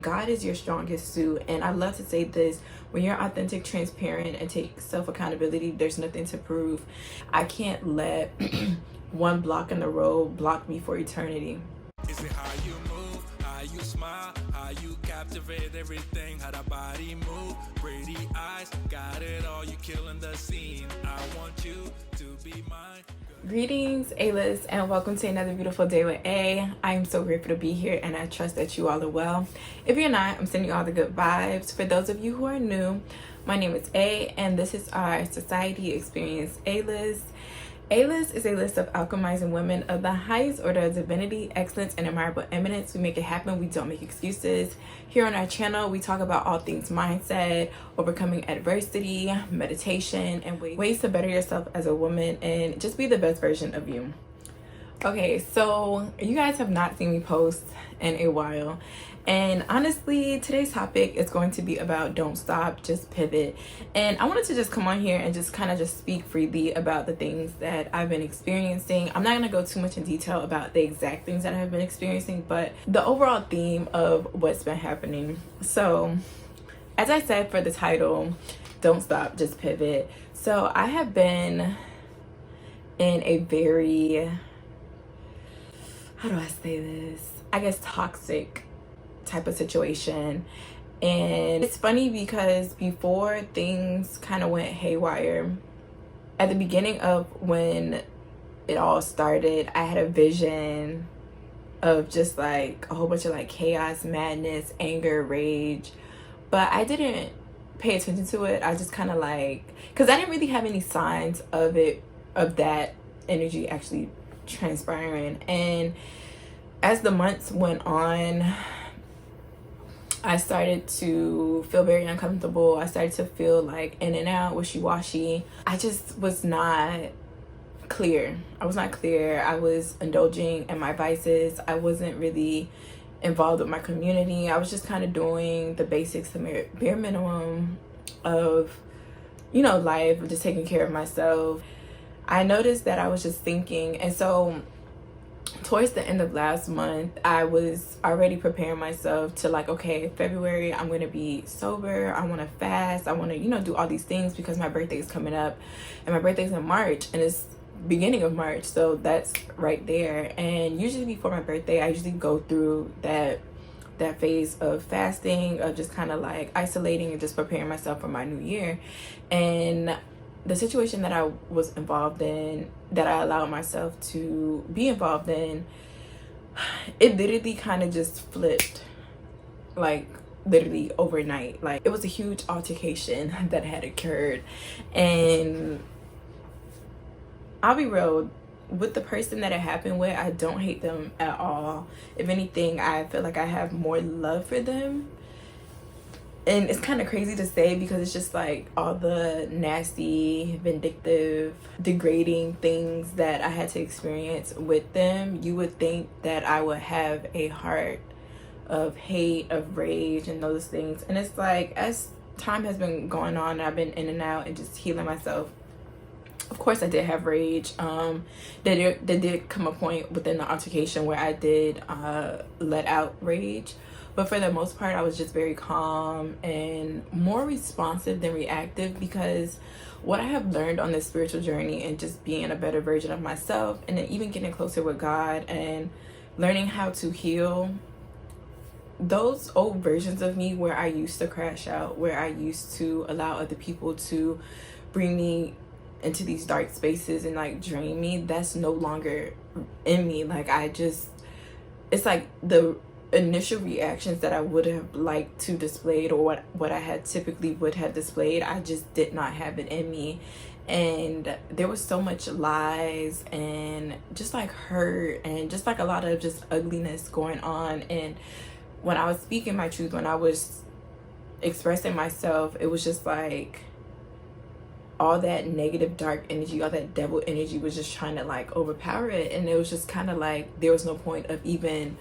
God is your strongest suit. And I love to say this: when you're authentic, transparent, and take self-accountability, there's nothing to prove. I can't let one block in the road block me for eternity. Is it how you move, how you smile, how you captivate everything, how the body move, pretty eyes, got it all, you killing the scene. I want you to be mine. Greetings, A-list, and welcome to another beautiful day with A. I am so grateful to be here, and I trust that you all are well. If you're not, I'm sending you all the good vibes. For those of you who are new, my name is A, and this is our Society Experience A-list. A-list is a list of alchemizing women of the highest order of divinity, excellence, and admirable eminence. We make it happen. We don't make excuses. Here on our channel, we talk about all things mindset, overcoming adversity, meditation, and ways to better yourself as a woman and just be the best version of you. Okay, so you guys have not seen me post in a while. And honestly, today's topic is going to be about don't stop, just pivot. And I wanted to just come on here and just kind of just speak freely about the things that I've been experiencing. I'm not going to go too much in detail about the exact things that I've been experiencing, but the overall theme of what's been happening. So, as I said for the title, don't stop, just pivot. So I have been in a very, how do I say this? I guess toxic type of situation. And it's funny because before things kind of went haywire, at the beginning of when it all started, I had a vision of just like a whole bunch of like chaos, madness, anger, rage, but I didn't pay attention to it. I just kind of like, because I didn't really have any signs of it, of that energy actually transpiring. And as the months went on, I started to feel very uncomfortable. I started to feel like in and out, wishy-washy. I just was not clear. I was not clear. I was indulging in my vices. I wasn't really involved with my community. I was just kind of doing the basics, the bare minimum of, you know, life, just taking care of myself. I noticed that I was just thinking, and so towards the end of last month, I was already preparing myself to like, okay, February, I'm going to be sober. I want to fast. I want to, you know, do all these things because my birthday is coming up, and my birthday's in March, and it's beginning of March. So that's right there. And usually before my birthday, I usually go through that phase of fasting, of just kind of like isolating and just preparing myself for my new year. And the situation that I was involved in, that I allowed myself to be involved in, it literally kind of just flipped, like literally overnight. Like it was a huge altercation that had occurred, and I'll be real, with the person that it happened with, I don't hate them at all. If anything, I feel like I have more love for them. And it's kind of crazy to say because it's just like all the nasty, vindictive, degrading things that I had to experience with them. You would think that I would have a heart of hate, of rage, and those things. And it's like, as time has been going on, I've been in and out and just healing myself. Of course, I did have rage. There did come a point within the altercation where I did let out rage. But for the most part, I was just very calm and more responsive than reactive, because what I have learned on this spiritual journey and just being a better version of myself, and then even getting closer with God and learning how to heal those old versions of me where I used to crash out, where I used to allow other people to bring me into these dark spaces and like drain me, that's no longer in me. Like it's like the initial reactions that I would have liked to displayed, or what I had typically would have displayed, I just did not have it in me. And there was so much lies and just like hurt and just like a lot of just ugliness going on. And when I was speaking my truth, when I was expressing myself, it was just like all that negative, dark energy, all that devil energy was just trying to like overpower it. And it was just kind of like there was no point of even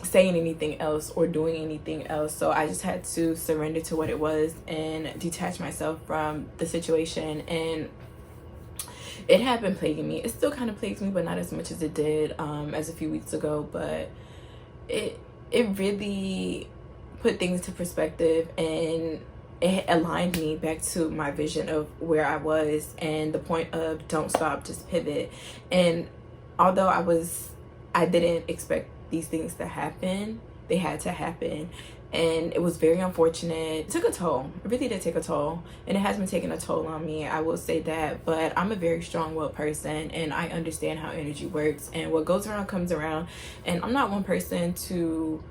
saying anything else or doing anything else. So I just had to surrender to what it was and detach myself from the situation. And it had been plaguing me. It still kind of plagues me, but not as much as it did as a few weeks ago. But it really put things into perspective, and it aligned me back to my vision of where I was and the point of don't stop, just pivot. And although I didn't expect these things to happen, they had to happen. And it was very unfortunate. It took a toll. It really did take a toll. And it has been taking a toll on me, I will say that. But I'm a very strong-willed person, and I understand how energy works. And what goes around comes around. And I'm not one person to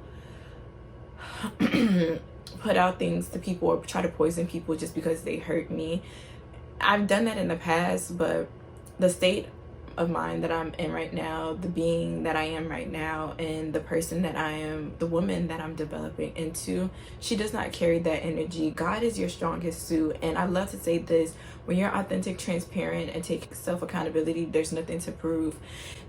put out things to people or try to poison people just because they hurt me. I've done that in the past, but the state of mind that I'm in right now, the being that I am right now, and the person that I am, the woman that I'm developing into, she does not carry that energy. God is your strongest suit. And I love to say this: when you're authentic, transparent, and take self-accountability, there's nothing to prove.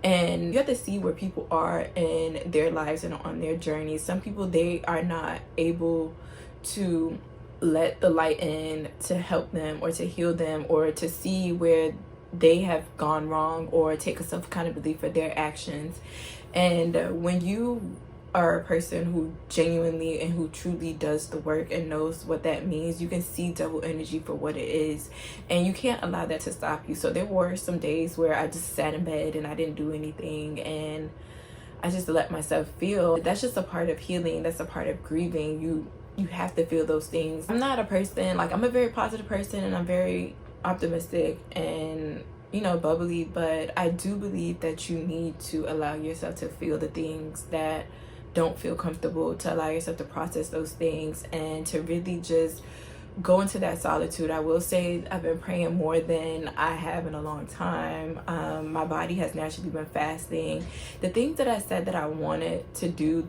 And you have to see where people are in their lives and on their journey. Some people, they are not able to let the light in to help them or to heal them or to see where they have gone wrong or take a self-accountability for their actions. And when you are a person who genuinely and who truly does the work and knows what that means, you can see double energy for what it is, and you can't allow that to stop you. So there were some days where I just sat in bed and I didn't do anything, and I just let myself feel. That's just a part of healing. That's a part of grieving. You have to feel those things. I'm not a person, like, I'm a very positive person, and I'm very optimistic and, you know, bubbly, but I do believe that you need to allow yourself to feel the things that don't feel comfortable, to allow yourself to process those things, and to really just go into that solitude. I will say I've been praying more than I have in a long time. My body has naturally been fasting. The things that I said that I wanted to do,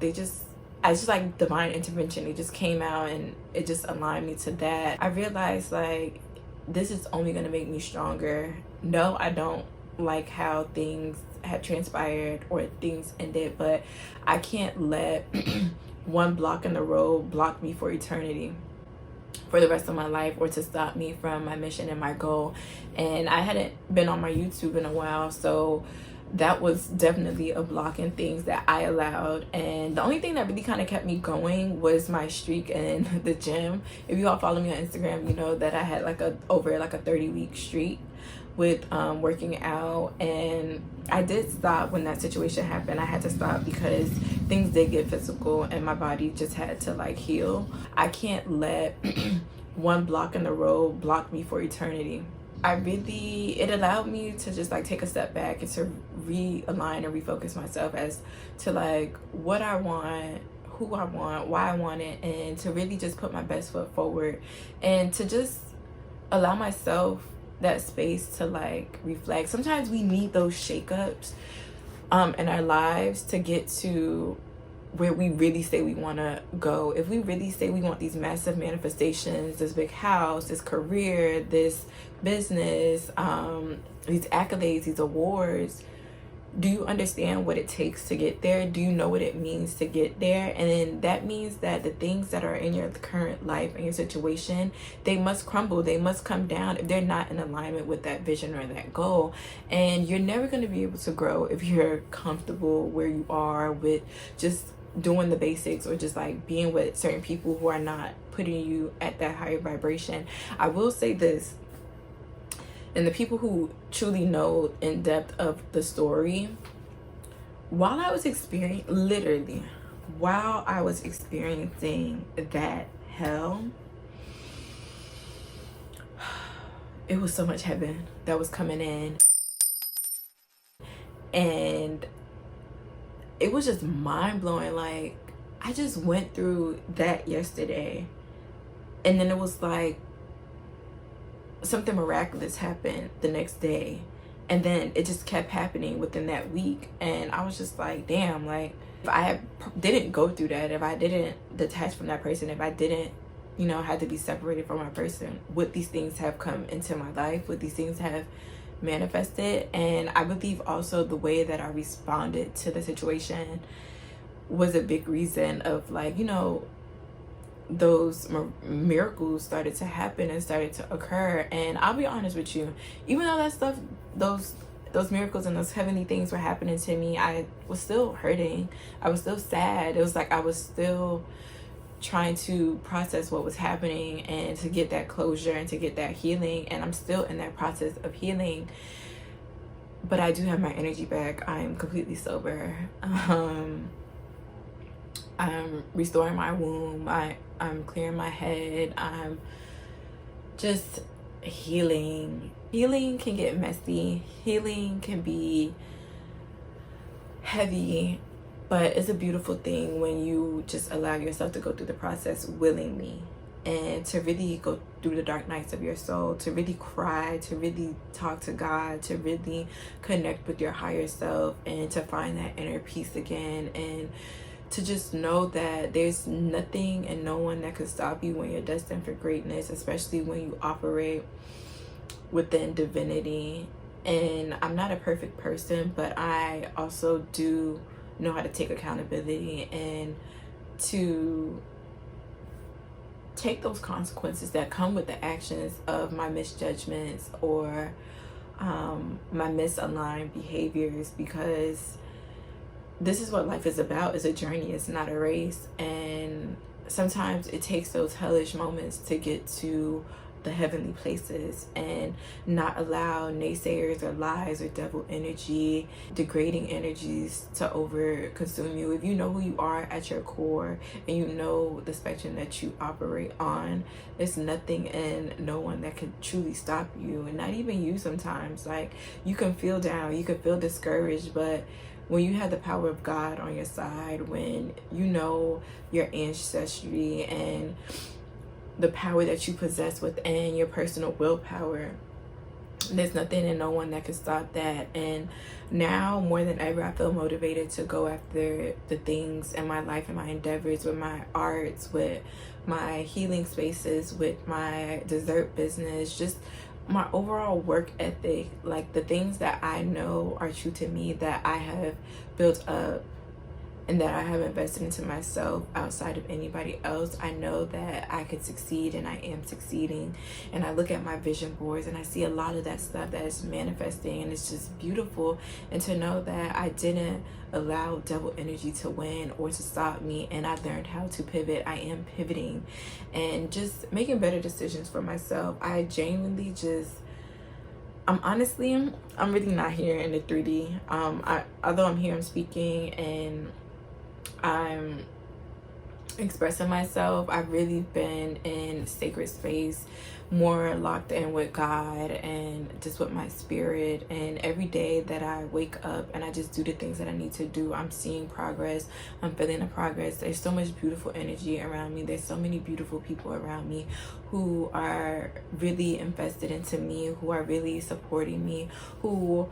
I just like divine intervention. It just came out and it just aligned me to that. I realized, like, this is only going to make me stronger. No, I don't like how things have transpired or things ended, but I can't let one block in the road block me for eternity, for the rest of my life, or to stop me from my mission and my goal. And I hadn't been on my YouTube in a while, so that was definitely a block in things that I allowed. And the only thing that really kind of kept me going was my streak in the gym. If you all follow me on Instagram, you know that I had over a 30-week streak with working out. And I did stop when that situation happened. I had to stop because things did get physical and my body just had to heal. I can't let one block in the road block me for eternity. It allowed me to just take a step back and to realign and refocus myself as to what I want, who I want, why I want it, and to really just put my best foot forward and to just allow myself that space to reflect. Sometimes we need those shakeups in our lives to get to where we really say we want to go. If we really say we want these massive manifestations, this big house, this career, this business, these accolades, these awards, do you understand what it takes to get there? Do you know what it means to get there? And then that means that the things that are in your current life and your situation, they must crumble, they must come down if they're not in alignment with that vision or that goal. And you're never going to be able to grow if you're comfortable where you are with just doing the basics, or just being with certain people who are not putting you at that higher vibration. I will say this, and the people who truly know in depth of the story, while I was experiencing that hell, it was so much heaven that was coming in. And it was just mind-blowing. I just went through that yesterday, and then it was something miraculous happened the next day, and then it just kept happening within that week. And I was just damn, if I didn't go through that, if I didn't detach from that person, if I didn't had to be separated from my person, would these things have come into my life? Would these things have manifested? And I believe also the way that I responded to the situation was a big reason of those miracles started to happen and started to occur. And I'll be honest with you, even though those those miracles and those heavenly things were happening to me, I was still hurting. I was still sad. It was like I was still trying to process what was happening and to get that closure and to get that healing. And I'm still in that process of healing. But I do have my energy back. I am completely sober. I'm restoring my womb. I'm clearing my head. I'm just healing. Healing can get messy. Healing can be heavy, but it's a beautiful thing when you just allow yourself to go through the process willingly and to really go through the dark nights of your soul, to really cry, to really talk to God, to really connect with your higher self, and to find that inner peace again, and to just know that there's nothing and no one that can stop you when you're destined for greatness, especially when you operate within divinity. And I'm not a perfect person, but I also do know how to take accountability and to take those consequences that come with the actions of my misjudgments or my misaligned behaviors, because this is what life is about. It's a journey. It's not a race. And sometimes it takes those hellish moments to get to the heavenly places and not allow naysayers or lies or devil energy, degrading energies to over consume you. If you know who you are at your core and you know the spectrum that you operate on, there's nothing and no one that can truly stop you, and not even you sometimes. Like, you can feel down, you can feel discouraged, but when you have the power of God on your side, when you know your ancestry and the power that you possess within your personal willpower, there's nothing and no one that can stop that. And now more than ever, I feel motivated to go after the things in my life and my endeavors, with my arts, with my healing spaces, with my dessert business, just my overall work ethic, like the things that I know are true to me, that I have built up and that I have invested into myself outside of anybody else. I know that I could succeed, and I am succeeding. And I look at my vision boards and I see a lot of that stuff that is manifesting, and it's just beautiful. And to know that I didn't allow devil energy to win or to stop me, and I learned how to pivot. I am pivoting and just making better decisions for myself. I genuinely just, I'm really not here in the 3D. Although I'm here, I'm speaking and I'm expressing myself, I've really been in sacred space, more locked in with God and just with my spirit. And every day that I wake up and I just do the things that I need to do, I'm seeing progress. I'm feeling the progress. There's so much beautiful energy around me. There's so many beautiful people around me who are really invested into me, who are really supporting me, who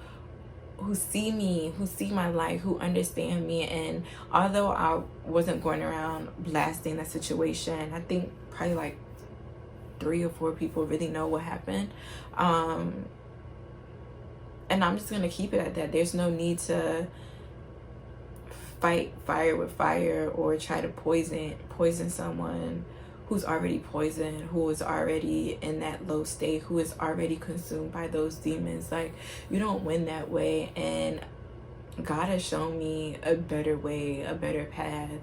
see me, who see my life, who understand me. And although I wasn't going around blasting that situation, I think probably like 3 or 4 people really know what happened. And I'm just gonna keep it at that. There's no need to fight fire with fire or try to poison someone who's already poisoned, who is already in that low state, who is already consumed by those demons. Like, you don't win that way. And God has shown me a better way, a better path,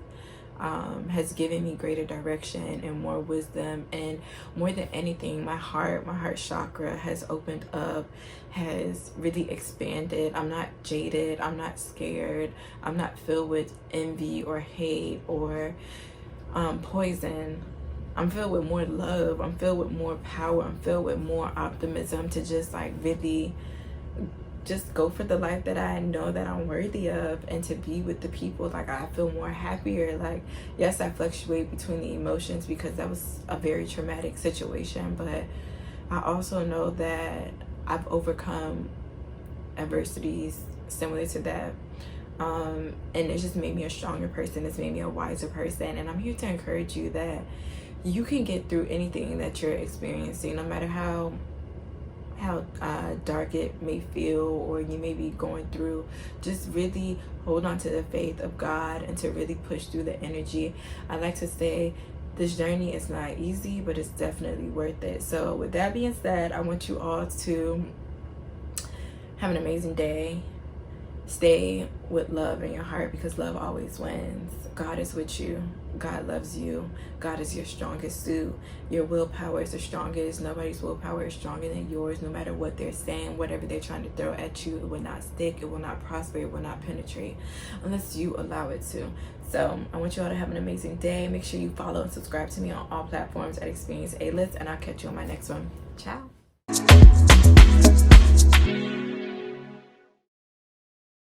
has given me greater direction and more wisdom. And more than anything, my heart chakra has opened up, has really expanded. I'm not jaded, I'm not scared, I'm not filled with envy or hate or poison. I'm filled with more love. I'm filled with more power. I'm filled with more optimism to just like really just go for the life that I know that I'm worthy of, and to be with the people. Like, I feel more happier. Like, yes, I fluctuate between the emotions because that was a very traumatic situation, but I also know that I've overcome adversities similar to that. And it just made me a stronger person. It's made me a wiser person. And I'm here to encourage you that you can get through anything that you're experiencing, no matter how dark it may feel or you may be going through. Just really hold on to the faith of God and to really push through the energy. I like to say this journey is not easy, but it's definitely worth it. So with that being said, I want you all to Have an amazing day. Stay with love in your heart because love always wins. God is with you. God loves you. God is your strongest suit. Your willpower is the strongest. Nobody's willpower is stronger than yours. No matter what they're saying, whatever they're trying to throw at you, it will not stick. It will not prosper. It will not penetrate unless you allow it to. So I want you all to have an amazing day. Make sure you follow and subscribe to me on all platforms at Experience A-List, and I'll catch you on my next one. Ciao.